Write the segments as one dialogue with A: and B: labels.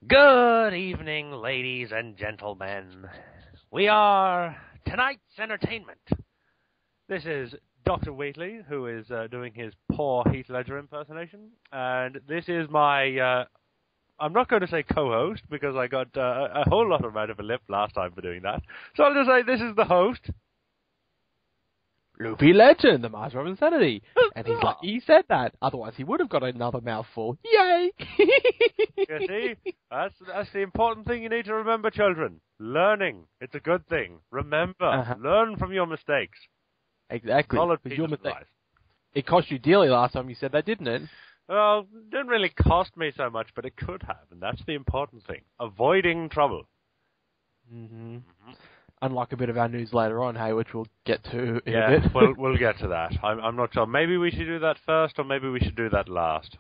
A: Good evening, ladies and gentlemen. We are tonight's entertainment. This is Dr. Wheatley, who is doing his poor Heath Ledger impersonation, and this is my, I'm not going to say co-host, because I got a whole lot of out of a lip last time for doing that, so I'll just say this is the host.
B: Loopy Legend, the Master of Insanity. And he's lucky he said that. Otherwise, he would have got another mouthful. Yay!
A: You see? That's the important thing you need to remember, children. Learning. It's a good thing. Remember. Learn from your mistakes.
B: Exactly.
A: Solid piece of advice.
B: It cost you dearly last time you said that, didn't it?
A: Well, it didn't really cost me so much, but it could have, and that's the important thing. Avoiding trouble.
B: Mm-hmm. Unlike a bit of our news later on, hey, which we'll get to in a bit.
A: we'll get to that. I'm not sure. Maybe we should do that first, or maybe we should do that last.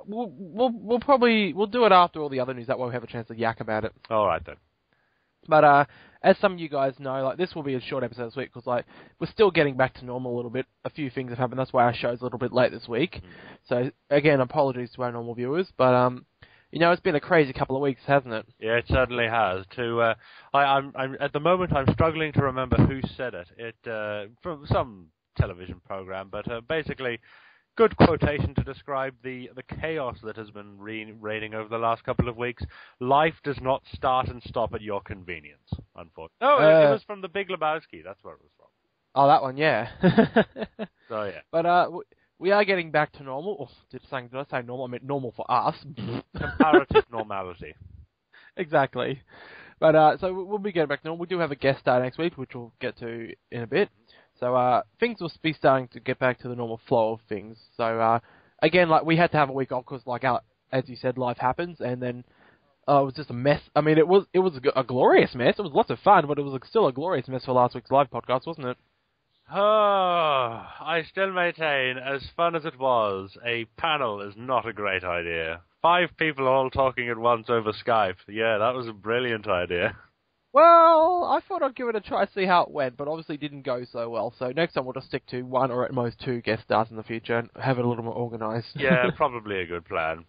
B: We'll probably do it after all the other news. That way we have a chance to yak about it.
A: All right then.
B: But as some of you guys know, like this will be a short episode this week because we're still getting back to normal a little bit. A few things have happened. That's why our show's a little bit late this week. So again, apologies to our normal viewers, but it's been a crazy couple of weeks, hasn't it?
A: Yeah, it certainly has. I'm at the moment I'm struggling to remember who said it. From some television program, but basically, good quotation to describe the chaos that has been reigning over the last couple of weeks. Life does not start and stop at your convenience. Unfortunately, it was from The Big Lebowski. That's where it was from.
B: Oh, that one, yeah.
A: So yeah,
B: but we are getting back to normal. Oh, did I say normal? I meant normal for us.
A: Comparative normality.
B: Exactly. But so we'll be getting back to normal. We do have a guest star next week, which we'll get to in a bit. So things will be starting to get back to the normal flow of things. So again, we had to have a week off because, as you said, life happens, and then it was just a mess. I mean, it was a glorious mess. It was lots of fun, but it was still a glorious mess for last week's live podcast, wasn't it?
A: Oh, I still maintain, as fun as it was, a panel is not a great idea. 5 people all talking at once over Skype. Yeah, that was a brilliant idea.
B: Well, I thought I'd give it a try, see how it went, but obviously didn't go so well. So next time we'll just stick to 1 or at most 2 guest stars in the future and have it a little more organised.
A: Yeah, probably a good plan.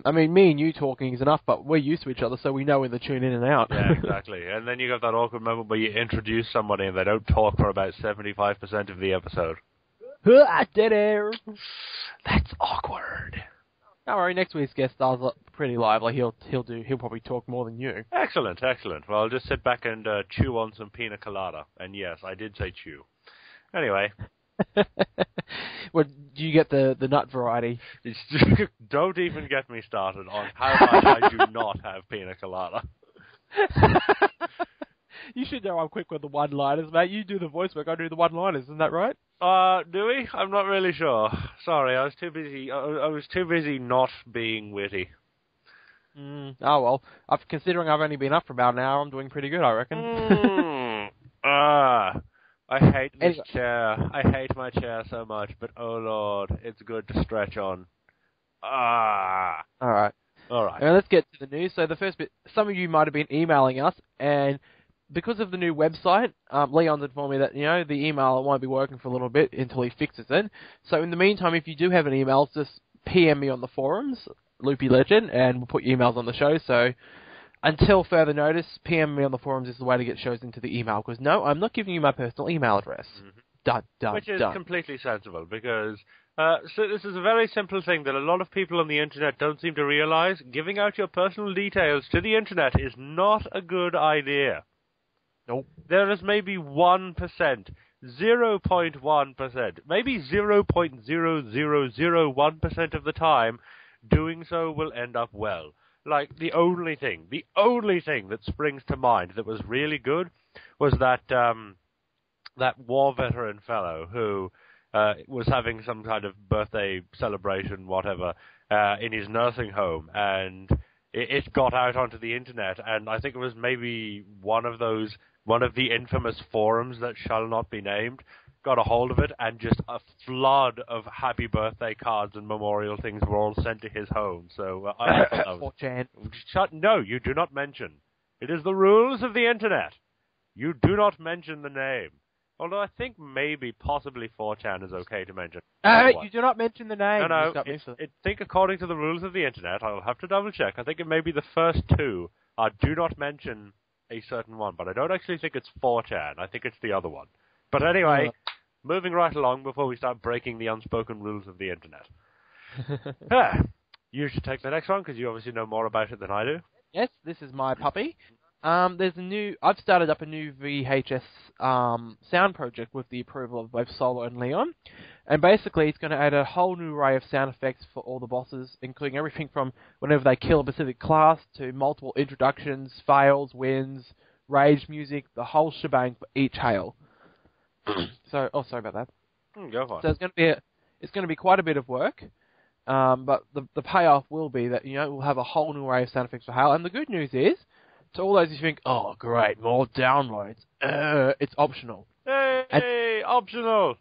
B: I mean, me and you talking is enough, but we're used to each other, so we know when to tune in and out.
A: Yeah, exactly. And then you have that awkward moment where you introduce somebody and they don't talk for about 75% of the episode.
B: Dead air. That's awkward. Don't worry, next week's guest star's pretty lively. He'll probably talk more than you.
A: Excellent. Well, I'll just sit back and chew on some pina colada. And yes, I did say chew. Anyway.
B: Well, do you get the nut variety?
A: Don't even get me started on how much I do not have pina colada.
B: You should know I'm quick with the one-liners, mate. You do the voice work, I do the one-liners. Isn't that right?
A: Do we? I'm not really sure. Sorry, I was too busy. I was too busy not being witty.
B: Oh well. Considering I've only been up for about an hour, I'm doing pretty good, I reckon.
A: I hate this chair. I hate my chair so much, but oh lord, it's good to stretch on.
B: Alright. Now let's get to the news. So the first bit, some of you might have been emailing us, and because of the new website, Leon's informed me that, the email won't be working for a little bit until he fixes it. So in the meantime, if you do have an email, just PM me on the forums, Loopy Legend, and we'll put your emails on the show. So until further notice, PM me on the forums is the way to get shows into the email, because no, I'm not giving you my personal email address. Mm-hmm.
A: Which is completely sensible, because so this is a very simple thing that a lot of people on the internet don't seem to realize. Giving out your personal details to the internet is not a good idea.
B: Nope.
A: There is maybe 1%, 0.1%, maybe 0.0001% of the time, doing so will end up well. Like, the only thing that springs to mind that was really good was that war veteran fellow who was having some kind of birthday celebration, whatever, in his nursing home, and it got out onto the internet, and I think it was maybe one of the infamous forums that shall not be named, got a hold of it, and just a flood of happy birthday cards and memorial things were all sent to his home. So I thought that was... No, you do not mention. It is the rules of the internet. You do not mention the name. Although I think maybe, possibly 4chan is okay to mention.
B: You do not mention the name.
A: No, I think according to the rules of the internet, I'll have to double check. I think it may be the first two do not mention a certain one, but I don't actually think it's 4chan. I think it's the other one. But anyway, moving right along before we start breaking the unspoken rules of the internet. You should take the next one, because you obviously know more about it than I do.
B: Yes, this is my puppy. I've started up a new VHS sound project with the approval of both Solo and Leon. And basically, it's going to add a whole new array of sound effects for all the bosses, including everything from whenever they kill a specific class to multiple introductions, fails, wins, rage music, the whole shebang for each hail. Sorry about that.
A: Go for it.
B: So it's going to be quite a bit of work, but the payoff will be that we'll have a whole new array of sound effects for hail. And the good news is, to all those who think, oh great, more downloads, it's optional.
A: Hey, optional.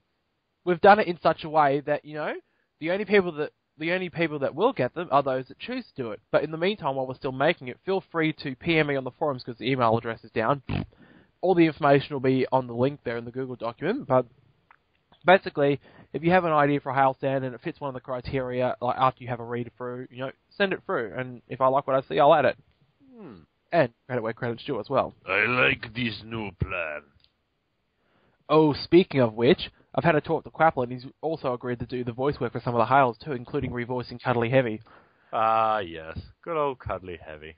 B: We've done it in such a way that the only people that will get them are those that choose to do it. But in the meantime, while we're still making it, feel free to PM me on the forums because the email address is down. All the information will be on the link there in the Google document. But basically, if you have an idea for a hail stand and it fits one of the criteria, like after you have a read through, send it through. And if I like what I see, I'll add it. And credit where credit's due as well.
A: I like this new plan.
B: Oh, speaking of which, I've had a talk to Quapple, and he's also agreed to do the voice work for some of the hails too, including revoicing Cuddly Heavy.
A: Ah, yes. Good old Cuddly Heavy.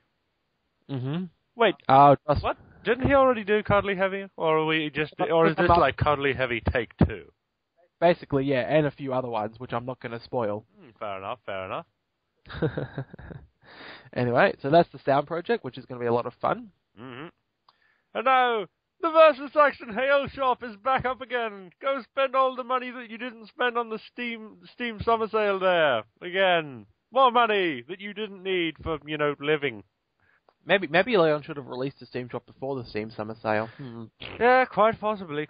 B: Mm-hmm.
A: Wait, what? Didn't he already do Cuddly Heavy? Or is this like Cuddly Heavy Take 2?
B: Basically, yeah, and a few other ones, which I'm not going to spoil.
A: Fair enough.
B: Anyway, so that's the sound project, which is going to be a lot of fun.
A: Mm-hmm. And now, the Versus Action Hail Shop is back up again. Go spend all the money that you didn't spend on the Steam summer sale there. Again. More money that you didn't need for, living.
B: Maybe Leon should have released the Steam shop before the Steam summer sale.
A: Yeah, quite possibly.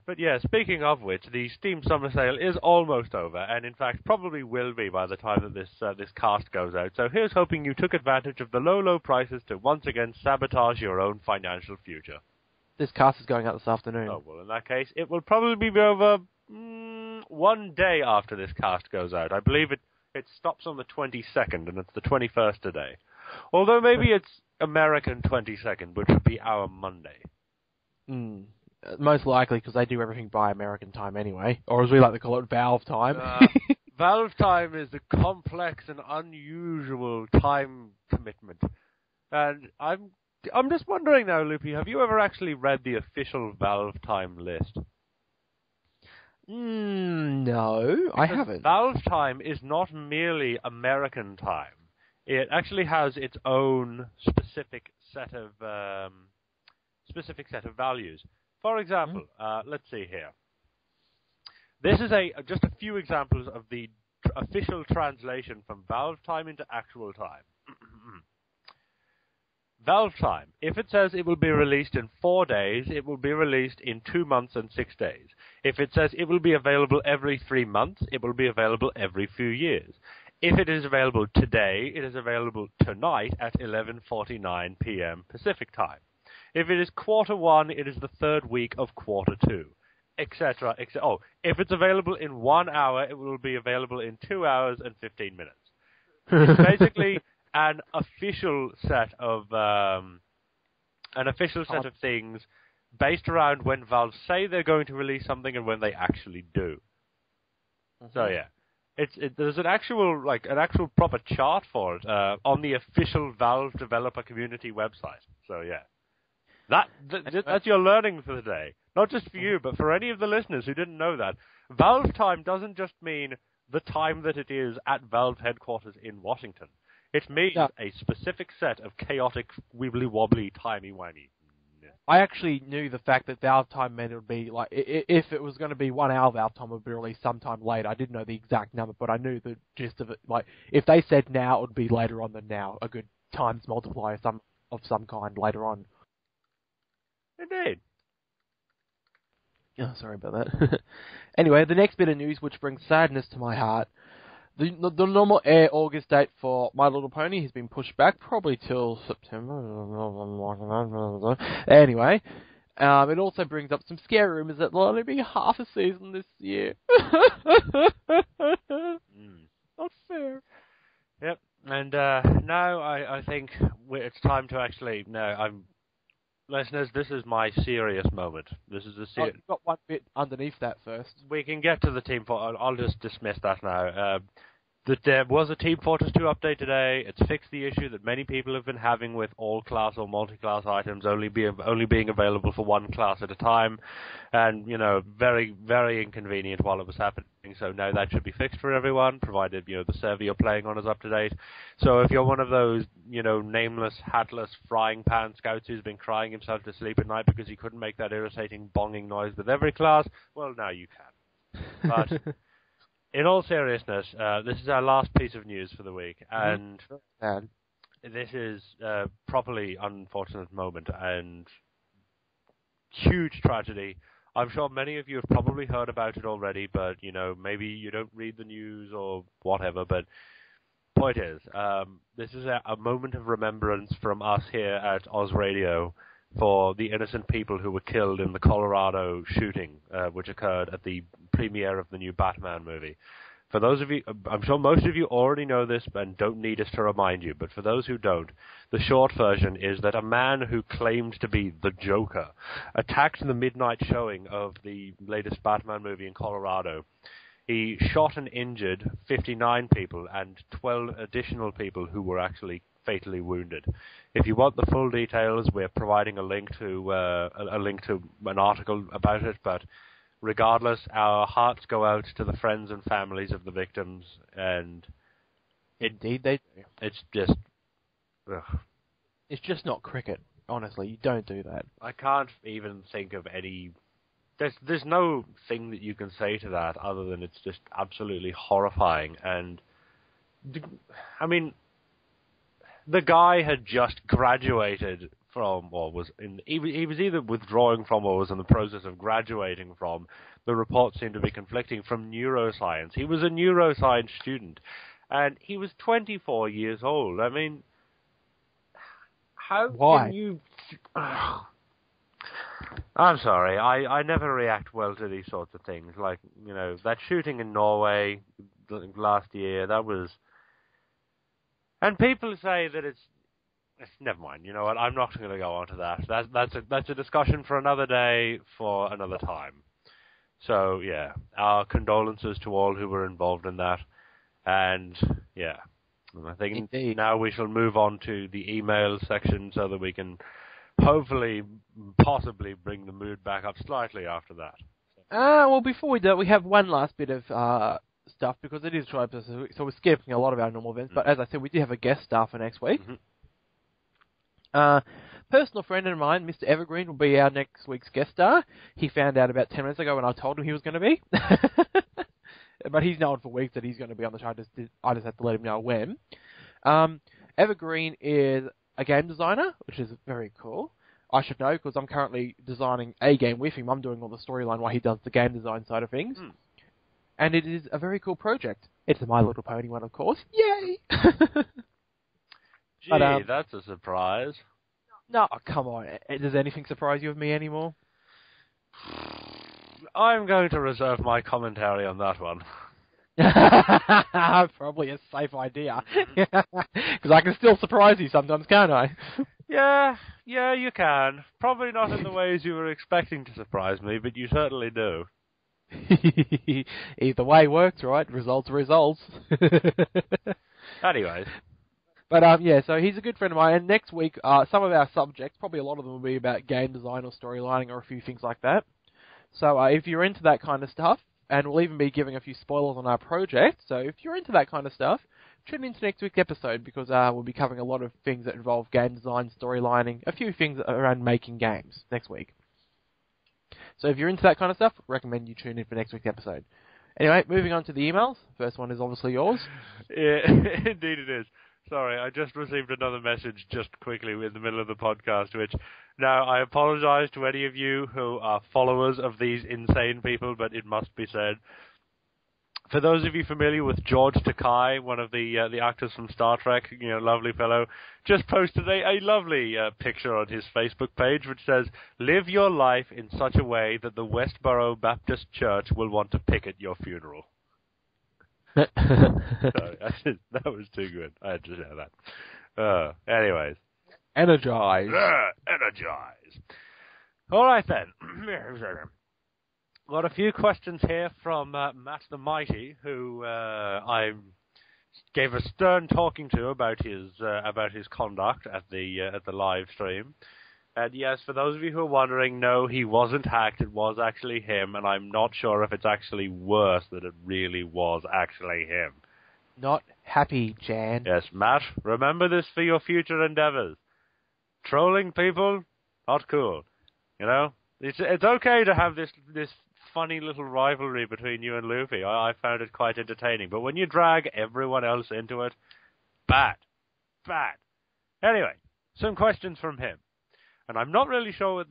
A: But yeah, speaking of which, the Steam summer sale is almost over, and in fact probably will be by the time that this cast goes out. So here's hoping you took advantage of the low prices to once again sabotage your own financial future.
B: This cast is going out this afternoon.
A: Oh, well, in that case, it will probably be over 1 day after this cast goes out. I believe it stops on the 22nd, and it's the 21st today. Although maybe it's American 22nd, which would be our Monday.
B: Most likely, because they do everything by American time anyway. Or as we like to call it, Valve time.
A: Valve time is a complex and unusual time commitment. And I'm just wondering now, Loopy, have you ever actually read the official Valve time list?
B: No, I haven't.
A: Valve time is not merely American time. It actually has its own specific set of values. For example, let's see here. This is just a few examples of the official translation from Valve time into actual time. Valve time. If it says it will be released in 4 days, it will be released in 2 months and 6 days. If it says it will be available every 3 months, it will be available every few years. If it is available today, it is available tonight at 11:49 p.m. Pacific time. If it is Q1, it is the 3rd week of Q2, etc. Oh, if it's available in 1 hour, it will be available in 2 hours and 15 minutes. It's basically an official set of things based around when Valve say they're going to release something and when they actually do. So yeah. There's an actual proper chart for it on the official Valve developer community website. So yeah, that's your learning for the day. Not just for you, but for any of the listeners who didn't know that. Valve time doesn't just mean the time that it is at Valve headquarters in Washington. It means a specific set of chaotic, wibbly-wobbly, timey-wimey.
B: I actually knew the fact that Valve time meant it would be, like, if it was going to be 1 hour, Valve time would be released sometime later. I didn't know the exact number, but I knew the gist of it. Like, if they said now, it would be later on than now. A good times multiplier of some kind later on.
A: Indeed.
B: Oh, sorry about that. Anyway, the next bit of news, which brings sadness to my heart. The normal air August date for My Little Pony has been pushed back, probably till September. Anyway, It also brings up some scary rumors that there'll only be half a season this year. Not fair.
A: Yep. And now I think it's time to actually... Listeners, this is my serious moment. This is
B: You've got one bit underneath that first.
A: We can get to the Team Fortress. I'll just dismiss that now. There was a Team Fortress 2 update today. It's fixed the issue that many people have been having with all class or multi-class items only being available for one class at a time, and very, very inconvenient while it was happening. So now that should be fixed for everyone, provided the server you're playing on is up to date. So if you're one of those nameless, hatless, frying pan scouts who's been crying himself to sleep at night because he couldn't make that irritating bonging noise with every class, well, now you can. But in all seriousness, this is our last piece of news for the week, and this is a properly unfortunate moment and huge tragedy. I'm sure many of you have probably heard about it already, but, maybe you don't read the news or whatever, but point is, this is a moment of remembrance from us here at Oz Radio for the innocent people who were killed in the Colorado shooting, which occurred at the premiere of the new Batman movie. For those of you, I'm sure most of you already know this and don't need us to remind you, but for those who don't, the short version is that a man who claimed to be the Joker attacked the midnight showing of the latest Batman movie in Colorado. He shot and injured 59 people and 12 additional people who were actually fatally wounded. If you want the full details, we're providing a link to an article about it, but regardless, our hearts go out to the friends and families of the victims, and
B: indeed they do.
A: It's just... Ugh.
B: It's just not cricket, honestly. You don't do that.
A: I can't even think of any... There's no thing that you can say to that other than it's just absolutely horrifying, and... I mean, the guy had just graduated from, or he was either withdrawing from or was in the process of graduating from, the reports seem to be conflicting, from neuroscience. He was a neuroscience student, and he was 24 years old. I mean,
B: Why?
A: Can you... I'm sorry, I never react well to these sorts of things. Like, that shooting in Norway last year, that was... And people say that it's never mind. You know what? I'm not going to go on to that. That's a discussion for another day, for another time. So yeah, our condolences to all who were involved in that, and yeah, I think
B: Indeed.
A: Now we shall move on to the email section so that we can hopefully, possibly bring the mood back up slightly after that.
B: Well, before we do, we have one last bit of stuff because it is tribe, so we're skipping a lot of our normal events. But as I said, we do have a guest star for next week. Personal friend of mine, Mr. Evergreen, will be our next week's guest star. He found out about 10 minutes ago when I told him he was going to be. But he's known for weeks that he's going to be on the show. I just have to let him know when. Evergreen is a game designer, which is very cool. I should know because I'm currently designing a game with him. I'm doing all the storyline while he does the game design side of things. And it is a very cool project. It's a My Little Pony one, of course. Yay!
A: Gee, that's a surprise.
B: No, come on. Does anything surprise you of me anymore?
A: I'm going to reserve my commentary on that one.
B: Probably a safe idea. Because I can still surprise you sometimes, can't I?
A: Yeah, you can. Probably not in the ways you were expecting to surprise me, but you certainly do.
B: Either way works, right? Results.
A: Anyways.
B: But yeah, so he's a good friend of mine, and next week, some of our subjects, probably a lot of them will be about game design or storylining or a few things like that. So if you're into that kind of stuff, and we'll even be giving a few spoilers on our project, so if you're into that kind of stuff, tune into next week's episode, because we'll be covering a lot of things that involve game design, storylining, a few things around making games next week. So if you're into that kind of stuff, recommend you tune in for next week's episode. Anyway, moving on to the emails. First one is obviously yours.
A: Yeah, indeed it is. Sorry, I just received another message just quickly in the middle of the podcast, which, now, I apologize to any of you who are followers of these insane people, but it must be said. For those of you familiar with George Takei, one of the actors from Star Trek, lovely fellow, just posted a lovely picture on his Facebook page which says, "Live your life in such a way that the Westboro Baptist Church will want to picket your funeral." Sorry, that was too good. I had to share that. Anyways.
B: Energize.
A: Energize. All right, then. Got a few questions here from Matt the Mighty, who I gave a stern talking to about his conduct at the live stream. And yes, for those of you who are wondering, no, he wasn't hacked. It was actually him, and I'm not sure if it's actually worse that it really was actually him.
B: Not happy, Jan.
A: Yes, Matt, remember this for your future endeavors. Trolling people, not cool. It's okay to have this funny little rivalry between you and Luffy. I found it quite entertaining. But when you drag everyone else into it, bad. Anyway, some questions from him. And I'm not really sure what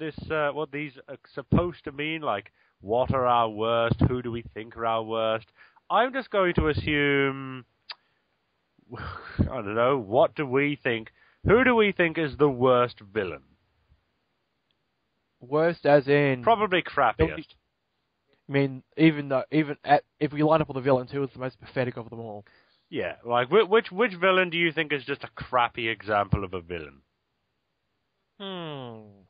A: these are supposed to mean, like, what are our worst, who do we think are our worst. I'm just going to assume, I don't know, what do we think, who do we think is the worst villain?
B: Worst as in...
A: Probably crappiest.
B: I mean, if we line up all the villains, who is the most pathetic of them all?
A: Yeah, like, which villain do you think is just a crappy example of a villain?
B: I'm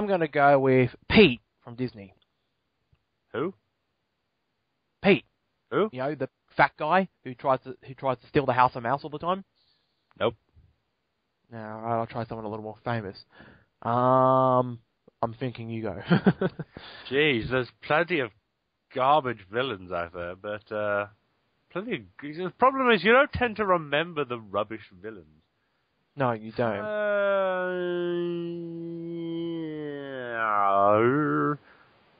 B: going to go with Pete from Disney.
A: Who?
B: Pete.
A: Who?
B: The fat guy who tries to steal the house of mouse all the time.
A: Nope.
B: No, I'll try someone a little more famous. I'm thinking you go.
A: Jeez, there's plenty of garbage villains out there, but the problem is you don't tend to remember the rubbish villains.
B: No, you don't.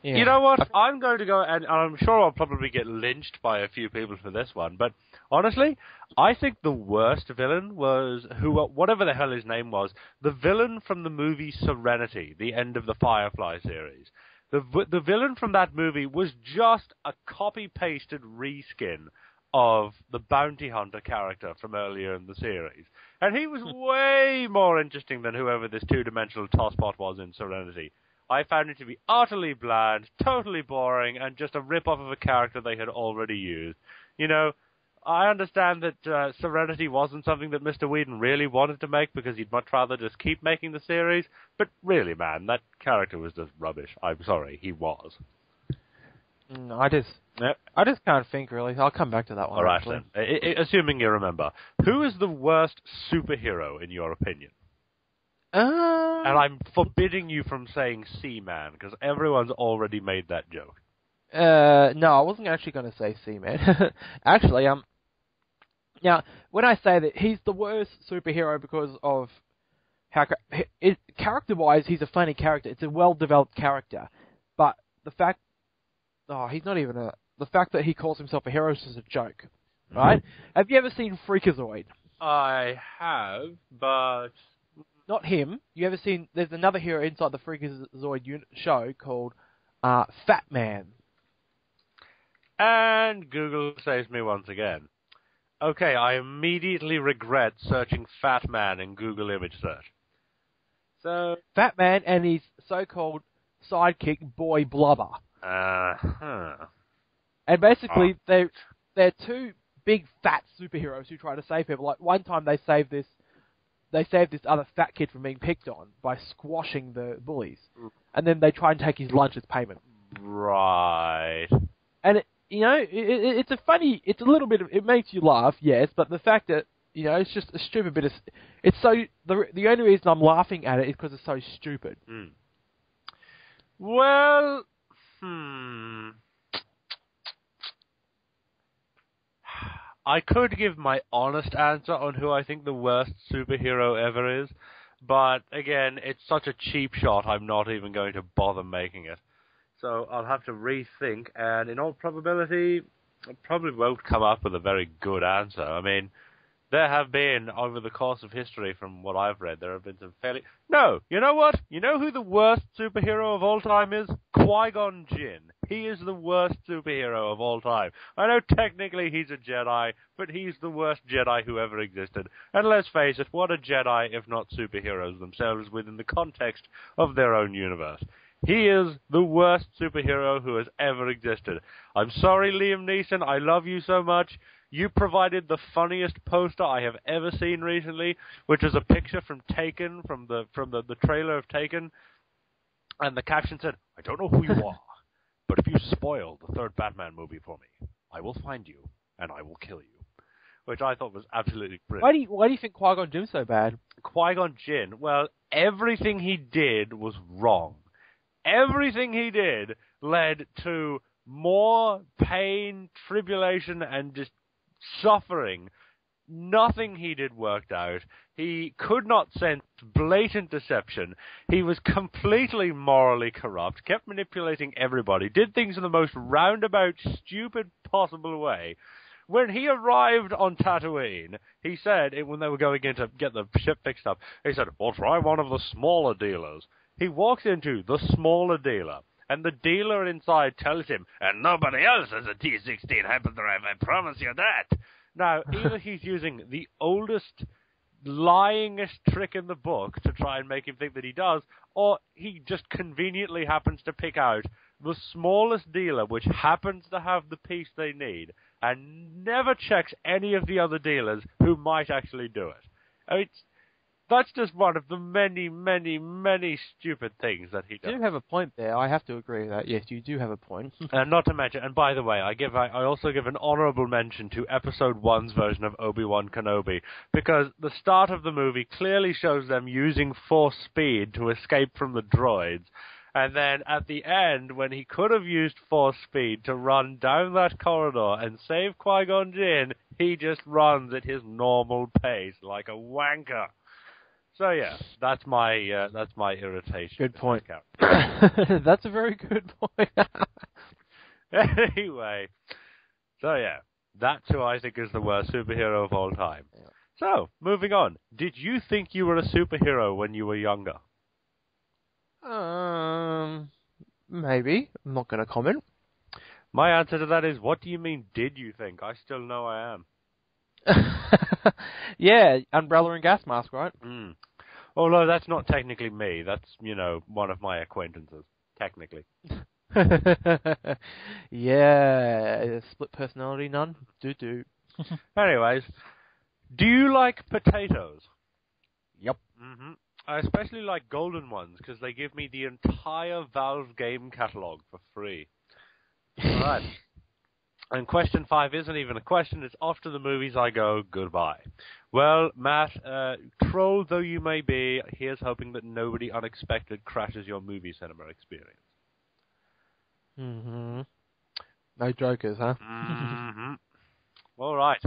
A: Yeah. You know what? I'm going to go, and I'm sure I'll probably get lynched by a few people for this one, but honestly, I think the worst villain was, whatever the hell his name was, the villain from the movie Serenity, the end of the Firefly series. The villain from that movie was just a copy-pasted reskin of the bounty hunter character from earlier in the series. And he was way more interesting than whoever this two-dimensional tosspot was in Serenity. I found it to be utterly bland, totally boring, and just a rip-off of a character they had already used. I understand that Serenity wasn't something that Mr. Whedon really wanted to make because he'd much rather just keep making the series, but really, man, that character was just rubbish. I'm sorry, he was.
B: I just can't think, really. I'll come back to that one.
A: All right, then. Assuming you remember. Who is the worst superhero, in your opinion? And I'm forbidding you from saying Seaman, because everyone's already made that joke.
B: No, I wasn't actually going to say Seaman. Actually, now, when I say that he's the worst superhero because of how... Character-wise, he's a funny character. It's a well-developed character. But the fact... he's not even a... The fact that he calls himself a hero is just a joke, right? Have you ever seen Freakazoid?
A: I have, but...
B: Not him. You ever seen... There's another hero inside the Freakazoid show called Fat Man.
A: And Google saves me once again. Okay, I immediately regret searching Fat Man in Google image search. So...
B: Fat Man and his so-called sidekick, Boy Blubber. And basically, they're two big fat superheroes who try to save people. Like, one time they saved this other fat kid from being picked on by squashing the bullies. And then they try and take his lunch as payment.
A: Right.
B: And, it's a little bit of, it makes you laugh, yes, but the fact that, it's just a stupid bit of, it's so, the only reason I'm laughing at it is because it's so stupid.
A: Well, I could give my honest answer on who I think the worst superhero ever is, but again, it's such a cheap shot, I'm not even going to bother making it. So I'll have to rethink, and in all probability, I probably won't come up with a very good answer. I mean, There have been, over the course of history, from what I've read, there have been some fairly... No, you know what? You know who the worst superhero of all time is? Qui-Gon Jinn. He is the worst superhero of all time. I know technically he's a Jedi, but he's the worst Jedi who ever existed. And let's face it, what are Jedi if not superheroes themselves within the context of their own universe? He is the worst superhero who has ever existed. I'm sorry, Liam Neeson, I love you so much. You provided the funniest poster I have ever seen recently, which was a picture from Taken, from the trailer of Taken, and the caption said, "I don't know who you are, but if you spoil the third Batman movie for me, I will find you, and I will kill you." Which I thought was absolutely brilliant.
B: Why do you think Qui-Gon Jinn's so bad?
A: Qui-Gon Jinn, well, everything he did was wrong. Everything he did led to more pain, tribulation, and just suffering. Nothing he did worked out. He could not sense blatant deception. He was completely morally corrupt, kept manipulating everybody, did things in the most roundabout, stupid possible way. When he arrived on Tatooine, he said, when they were going in to get the ship fixed up, he said, "Well, try one of the smaller dealers." He walks into the smaller dealer, and the dealer inside tells him, "And nobody else has a T-16 hyperdrive, I promise you that." Now, either he's using the oldest, lyingest trick in the book to try and make him think that he does, or he just conveniently happens to pick out the smallest dealer which happens to have the piece they need, and never checks any of the other dealers who might actually do it. I mean, that's just one of the many, many, many stupid things that he does.
B: You do have a point there. I have to agree with that. Yes, you do have a point.
A: And not to mention, and by the way, I also give an honorable mention to Episode 1's version of Obi-Wan Kenobi, because the start of the movie clearly shows them using Force speed to escape from the droids. And then at the end, when he could have used Force speed to run down that corridor and save Qui-Gon Jinn, he just runs at his normal pace like a wanker. So yeah, that's my irritation.
B: Good point. That's a very good point.
A: Anyway, so yeah, that's who I think is the worst superhero of all time. Yeah. So, moving on. Did you think you were a superhero when you were younger?
B: Maybe. I'm not going to comment.
A: My answer to that is, what do you mean, did you think? I still know I am.
B: Yeah, umbrella and gas mask, right?
A: Mm. Oh, no, that's not technically me. That's, one of my acquaintances, technically.
B: Yeah, split personality, none? Do.
A: Anyways, do you like potatoes?
B: Yep.
A: Mm-hmm. I especially like golden ones, because they give me the entire Valve game catalog for free. Alright. And question 5 isn't even a question, it's off to the movies I go, goodbye. Well, Matt, troll though you may be, here's hoping that nobody unexpected crashes your movie cinema experience.
B: Mm-hmm. No jokers, huh?
A: Mm-hmm. Alright.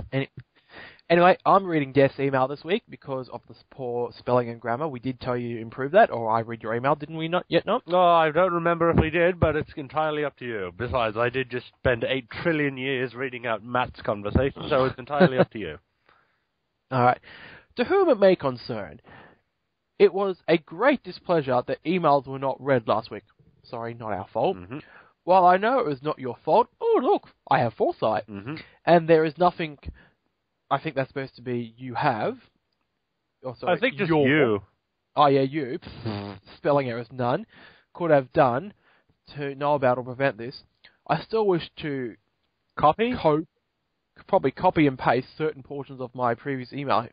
B: Anyway, I'm reading Jeff's email this week because of the poor spelling and grammar. We did tell you to improve that, or I read your email, didn't we not yet? No,
A: I don't remember if we did, but it's entirely up to you. Besides, I did just spend 8 trillion years reading out Matt's conversation, so it's entirely up to you.
B: All right. To whom it may concern, it was a great displeasure that emails were not read last week. Sorry, not our fault.
A: Mm-hmm.
B: While I know it was not your fault, oh, look, I have foresight.
A: Mm-hmm.
B: And there is nothing... I think that's supposed to be you have. Oh, sorry,
A: I think just you.
B: Oh, yeah, you. Spelling errors, none. Could have done to know about or prevent this. I still wish to probably copy and paste certain portions of my previous email.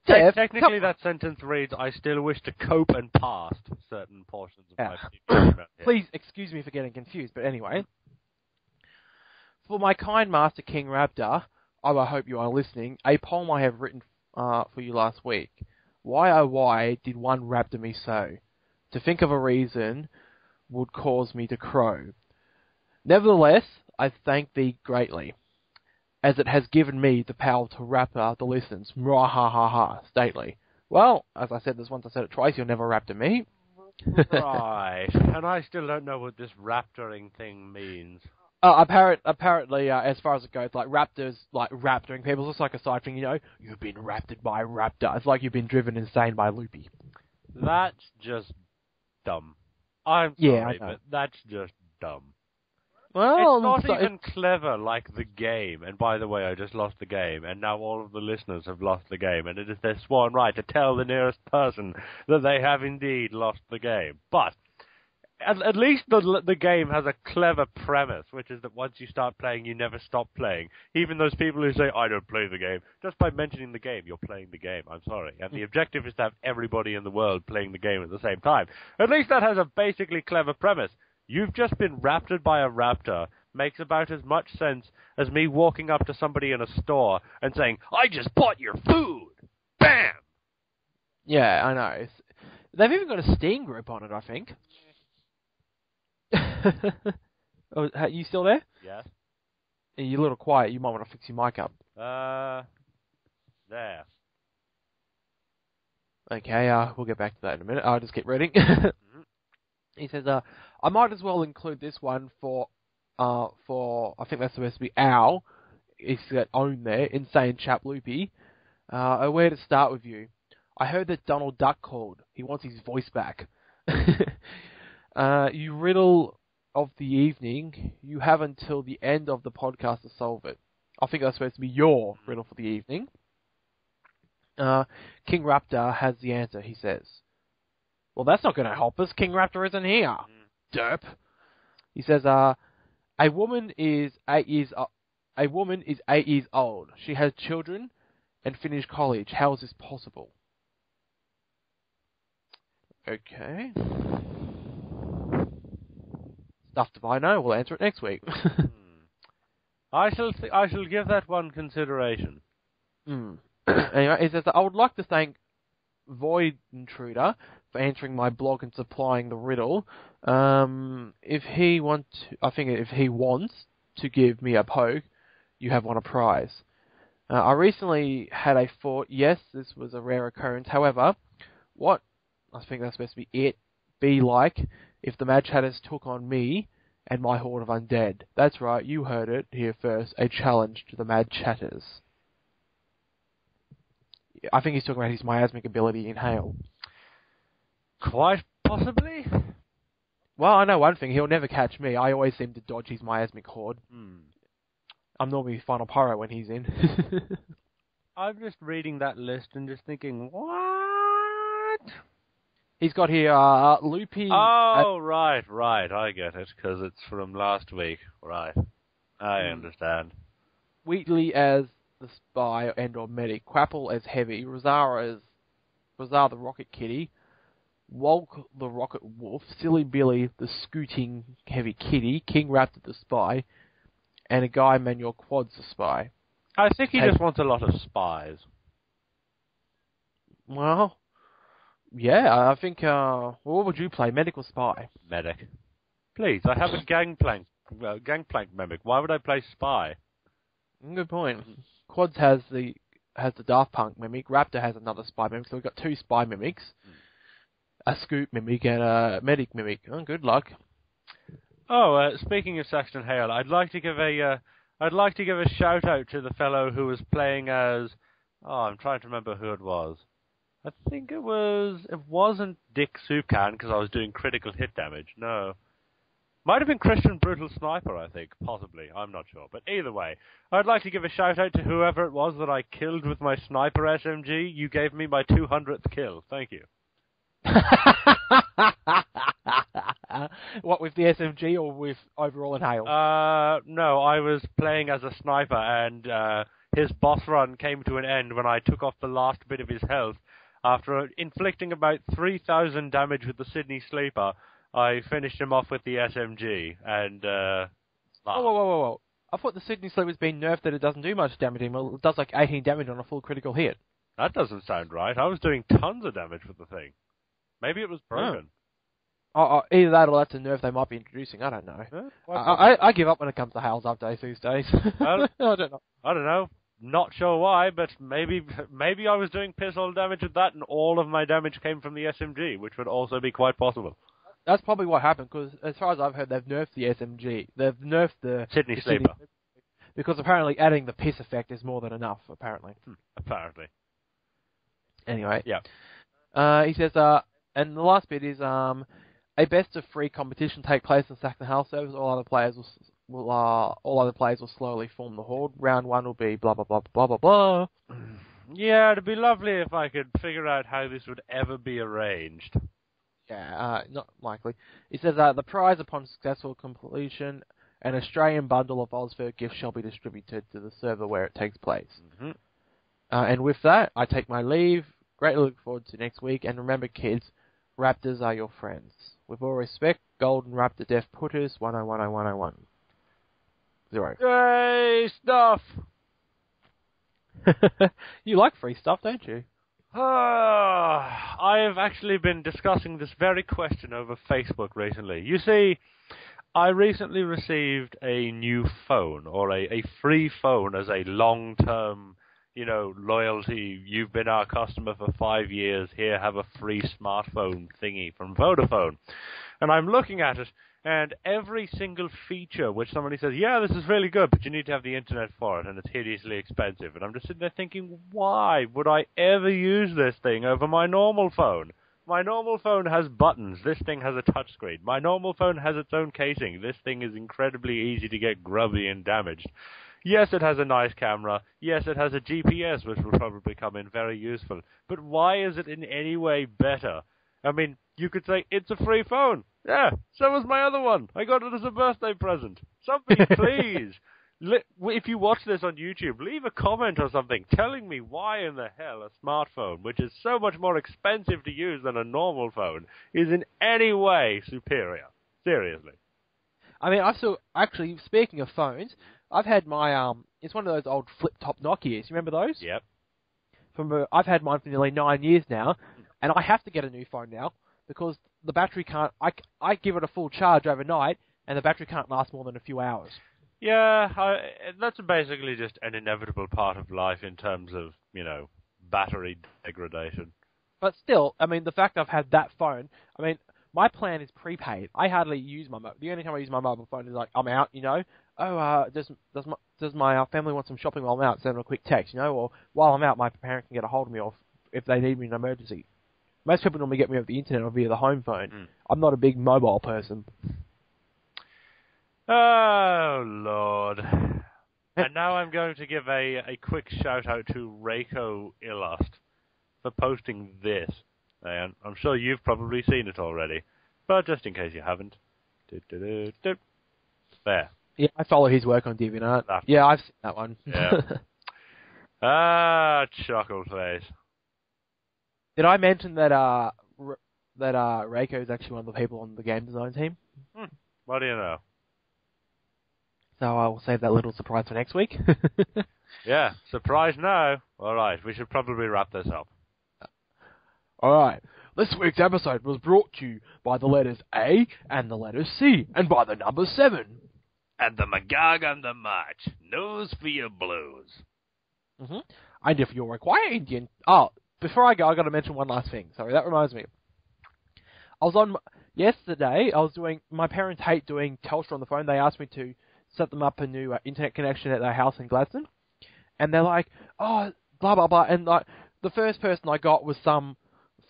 A: Technically, that sentence reads, I still wish to cope and past certain portions of my previous email.
B: Please excuse me for getting confused, but anyway. For my kind master, King Raptor... I hope you are listening. A poem I have written for you last week. Why, oh why, did one raptor me so? To think of a reason would cause me to crow. Nevertheless, I thank thee greatly, as it has given me the power to raptor the listens. Mwah ha ha ha, stately. Well, as I said this once, I said it twice, you'll never raptor me.
A: Right. And I still don't know what this raptoring thing means.
B: Apparently, as far as it goes, like raptors, like raptoring people, it's just like a side thing. You've been raptored by a raptor. It's like you've been driven insane by Loopy.
A: That's just dumb. I'm
B: Yeah,
A: sorry,
B: I know.
A: but that's just dumb.
B: Well,
A: It's not even clever like the game. And by the way, I just lost the game, and now all of the listeners have lost the game, and it is their sworn right to tell the nearest person that they have indeed lost the game. But at least the game has a clever premise, which is that once you start playing, you never stop playing. Even those people who say, I don't play the game, just by mentioning the game, you're playing the game. I'm sorry. And the objective is to have everybody in the world playing the game at the same time. At least that has a basically clever premise. You've just been raptured by a raptor. Makes about as much sense as me walking up to somebody in a store and saying, I just bought your food! Bam!
B: Yeah, I know. They've even got a Steam group on it, I think. Oh, you still there?
A: Yes.
B: You're a little quiet. You might want to fix your mic up.
A: There.
B: Okay, we'll get back to that in a minute. I'll just keep reading. He says, I might as well include this one for I think that's supposed to be Owl. It's got own there. Insane chap Loopy. Where to start with you? I heard that Donald Duck called. He wants his voice back. You riddle of the evening. You have until the end of the podcast to solve it. I think that's supposed to be your riddle for the evening. King Raptor has the answer, he says. Well, that's not going to help us. King Raptor isn't here. Derp. He says, a woman is 8 years old. She has children and finished college. How is this possible? Okay. Stuff if I know. We'll answer it next week.
A: I shall give that one consideration.
B: Anyway, he says, I would like to thank Void Intruder for answering my blog and supplying the riddle. If he wants to give me a poke, you have won a prize. I recently had a thought. Yes, this was a rare occurrence. However, what I think that's supposed to be like if the Mad Chatters took on me and my horde of undead. That's right, you heard it here first. A challenge to the Mad Chatters. I think he's talking about his miasmic ability, Inhale.
A: Quite possibly.
B: Well, I know one thing. He'll never catch me. I always seem to dodge his miasmic horde. I'm normally Final Pyro when he's in.
A: I'm just reading that list and just thinking, what?
B: He's got here, Loopy...
A: Oh, right, I get it, because it's from last week. Right. I understand.
B: Wheatley as the spy and or medic, Quapple as heavy, Razar the rocket kitty, Walk the rocket wolf, Silly Billy the scooting heavy kitty, King Raptor the spy, and a guy Manuel Quads the spy.
A: I think he just wants a lot of spies.
B: Well, yeah, I think, what would you play, medic or spy?
A: Medic. Please, I have a gangplank mimic. Why would I play spy?
B: Good point. Quads has the Daft Punk mimic. Raptor has another spy mimic. So we've got two spy mimics, a scoop mimic and a medic mimic. Oh, good luck.
A: Oh, speaking of Saxton Hale, I'd like to give a shout out to the fellow who was playing as. Oh, I'm trying to remember who it was. I think it wasn't Dick Sukan because I was doing critical hit damage. No. Might have been Christian Brutal Sniper, I think. Possibly. I'm not sure. But either way, I'd like to give a shout-out to whoever it was that I killed with my sniper SMG. You gave me my 200th kill. Thank you.
B: What, with the SMG or with overall Inhale?
A: No, I was playing as a sniper, and his boss run came to an end when I took off the last bit of his health. After inflicting about 3,000 damage with the Sydney Sleeper, I finished him off with the SMG, and,
B: Whoa. I thought the Sydney Sleeper's been nerfed that it doesn't do much damage anymore. It does like 18 damage on a full critical hit.
A: That doesn't sound right. I was doing tons of damage with the thing. Maybe it was broken.
B: Either that or that's a nerf they might be introducing. I don't know. I give up when it comes to Hale's updates these days.
A: Well,
B: I don't know.
A: I don't know. Not sure why, but maybe I was doing piss all damage with that, and all of my damage came from the SMG, which would also be quite possible.
B: That's probably what happened, because as far as I've heard, they've nerfed the SMG. They've nerfed the
A: Sydney
B: the
A: Sleeper.
B: because apparently adding the piss effect is more than enough, apparently.
A: Apparently.
B: Anyway.
A: Yeah.
B: He says, and the last bit is, a best of 3 competition take place in Sackner House servers. All other players will slowly form the horde. Round 1 will be blah blah blah blah blah blah.
A: Yeah, it'd be lovely if I could figure out how this would ever be arranged.
B: Yeah, not likely. He says, the prize upon successful completion, an Australian bundle of Ozfur gifts shall be distributed to the server where it takes place.
A: Mm-hmm.
B: And with that, I take my leave. Greatly look forward to next week. And remember, kids, Raptors are your friends. With all respect, Golden Raptor Death Putters 10101010. 0.
A: Yay, stuff!
B: You like free stuff, don't you?
A: I have actually been discussing this very question over Facebook recently. You see, I recently received a new phone, or a free phone as a long-term, loyalty. You've been our customer for 5 years. Here, have a free smartphone thingy from Vodafone. And I'm looking at it, and every single feature which somebody says, yeah, this is really good, but you need to have the internet for it, and it's hideously expensive. And I'm just sitting there thinking, why would I ever use this thing over my normal phone? My normal phone has buttons. This thing has a touchscreen. My normal phone has its own casing. This thing is incredibly easy to get grubby and damaged. Yes, it has a nice camera. Yes, it has a GPS, which will probably come in very useful. But why is it in any way better? I mean, you could say, it's a free phone. Yeah, so was my other one. I got it as a birthday present. Somebody, please, if you watch this on YouTube, leave a comment or something telling me why in the hell a smartphone, which is so much more expensive to use than a normal phone, is in any way superior. Seriously.
B: I mean, actually, speaking of phones, I've had my, it's one of those old flip-top Nokias. You remember those?
A: Yep.
B: I've had mine for nearly 9 years now, and I have to get a new phone now, because the battery can't, I give it a full charge overnight, and the battery can't last more than a few hours.
A: Yeah, that's basically just an inevitable part of life in terms of, battery degradation.
B: But still, I mean, the fact I've had that phone, I mean, my plan is prepaid. I hardly use the only time I use my mobile phone is like, I'm out, does my family want some shopping while I'm out? Send them a quick text, or while I'm out, my parent can get a hold of me if they need me in an emergency. Most people normally get me over the internet or via the home phone. I'm not a big mobile person.
A: Oh, Lord. And now I'm going to give a quick shout-out to Reiko Illust for posting this. And I'm sure you've probably seen it already, but just in case you haven't. There.
B: Yeah, I follow his work on DeviantArt. Yeah, I've seen that one.
A: Yeah. Chuckle face.
B: Did I mention that Reiko is actually one of the people on the game design team?
A: What do you know?
B: So I will save that little surprise for next week.
A: Yeah, surprise now. All right, we should probably wrap this up.
B: All right. This week's episode was brought to you by the letters A and the letter C, and by the number 7.
A: And the Magog on the March. Nose for your blues.
B: Mm-hmm. And if you require Indian... Oh, before I go, I've got to mention one last thing. Sorry, that reminds me. Yesterday, my parents hate doing Telstra on the phone. They asked me to set them up a new internet connection at their house in Gladstone. And they're like, oh, blah, blah, blah. And the first person I got was some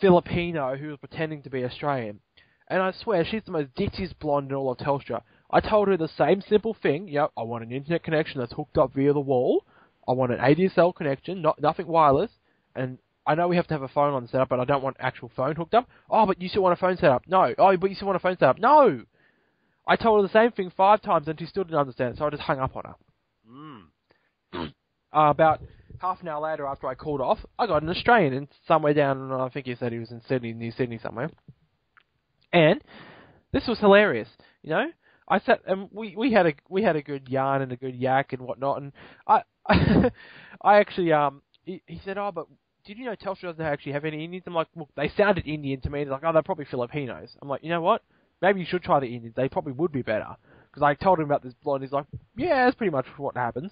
B: Filipino who was pretending to be Australian. And I swear, she's the most ditchiest blonde in all of Telstra. I told her the same simple thing. I want an internet connection that's hooked up via the wall. I want an ADSL connection, nothing wireless. And I know we have to have a phone on set up, but I don't want actual phone hooked up. Oh, but you still want a phone set up? No. Oh, but you still want a phone set up? No! I told her the same thing 5 times, and she still didn't understand, so I just hung up on her. About half an hour later, after I called off, I got an Australian, and somewhere down, I think he said he was in Sydney, near Sydney somewhere. And this was hilarious, I sat and we had a good yarn and a good yak and whatnot, and I actually he said, oh, but did you know Telstra doesn't actually have any Indians? I'm like, look, they sounded Indian to me. They're like, oh, they're probably Filipinos. I'm like, you know what? Maybe you should try the Indians. They probably would be better. Because I told him about this blonde. He's like, yeah, that's pretty much what happens.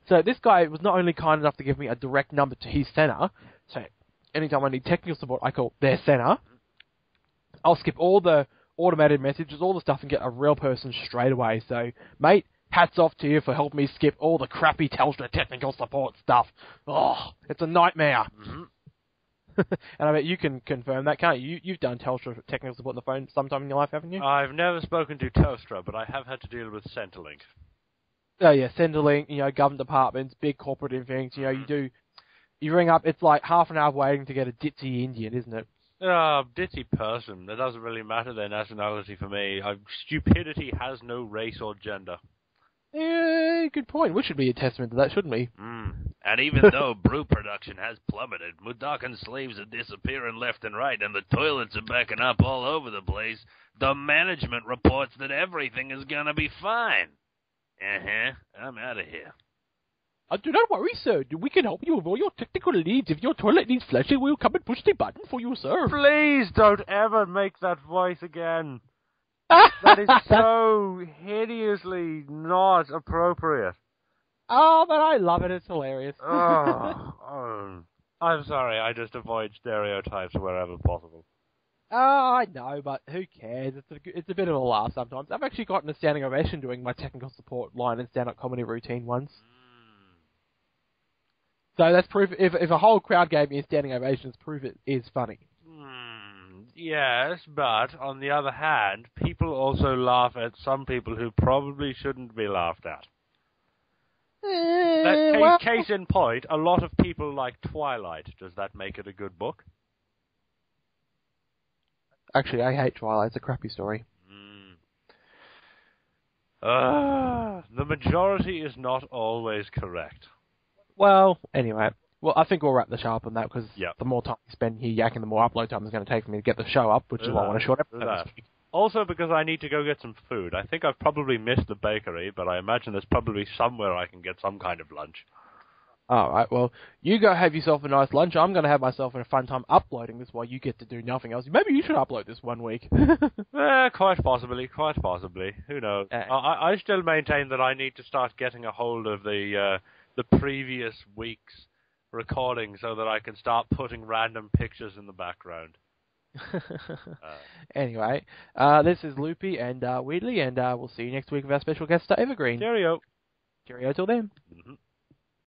B: So this guy was not only kind enough to give me a direct number to his centre. So anytime I need technical support, I call their centre. I'll skip all the automated messages, all the stuff, and get a real person straight away. So, mate, hats off to you for helping me skip all the crappy Telstra technical support stuff. Oh, it's a nightmare.
A: Mm-hmm.
B: And I bet you can confirm that, can't you? You've done Telstra technical support on the phone sometime in your life, haven't you?
A: I've never spoken to Telstra, but I have had to deal with Centrelink.
B: Oh yeah, Centrelink, government departments, big corporate things, you ring up, it's like half an hour waiting to get a ditzy Indian, isn't it?
A: Ditzy person. It doesn't really matter their nationality for me. Stupidity has no race or gender.
B: Yeah, good point. We should be a testament to that, shouldn't we?
C: And even though brew production has plummeted, Mudakan slaves are disappearing left and right, and the toilets are backing up all over the place, the management reports that everything is gonna be fine. I'm out of here.
B: Do not worry, sir. We can help you with all your technical needs. If your toilet needs flushing, we'll come and push the button for you, sir.
A: Please don't ever make that voice again. That is so hideously not appropriate.
B: Oh, but I love it. It's hilarious.
A: I'm sorry. I just avoid stereotypes wherever possible.
B: Oh, I know, but who cares? It's a bit of a laugh sometimes. I've actually gotten a standing ovation doing my technical support line and stand-up comedy routine once. So that's proof. If a whole crowd gave me a standing ovation, it's proof it is funny.
A: Yes, but on the other hand, people also laugh at some people who probably shouldn't be laughed at. Case in point, a lot of people like Twilight. Does that make it a good book?
B: Actually, I hate Twilight. It's a crappy story.
A: The majority is not always correct.
B: Well, anyway. Well, I think we'll wrap the show up on that, because
A: Yep.
B: the more time I spend here yakking, the more upload time it's going to take for me to get the show up, which is why I want a short episode this week.
A: Also because I need to go get some food. I think I've probably missed the bakery, but I imagine there's probably somewhere I can get some kind of lunch.
B: Alright, well, you go have yourself a nice lunch. I'm going to have myself a fun time uploading this while you get to do nothing else. Maybe you should upload this one week.
A: Quite possibly. Who knows? I still maintain that I need to start getting a hold of the previous week's recording so that I can start putting random pictures in the background.
B: Anyway, this is Loopy and Wheatley, and we'll see you next week with our special guest star Evergreen.
A: Cheerio.
B: Cheerio till then.
A: Mm-hmm.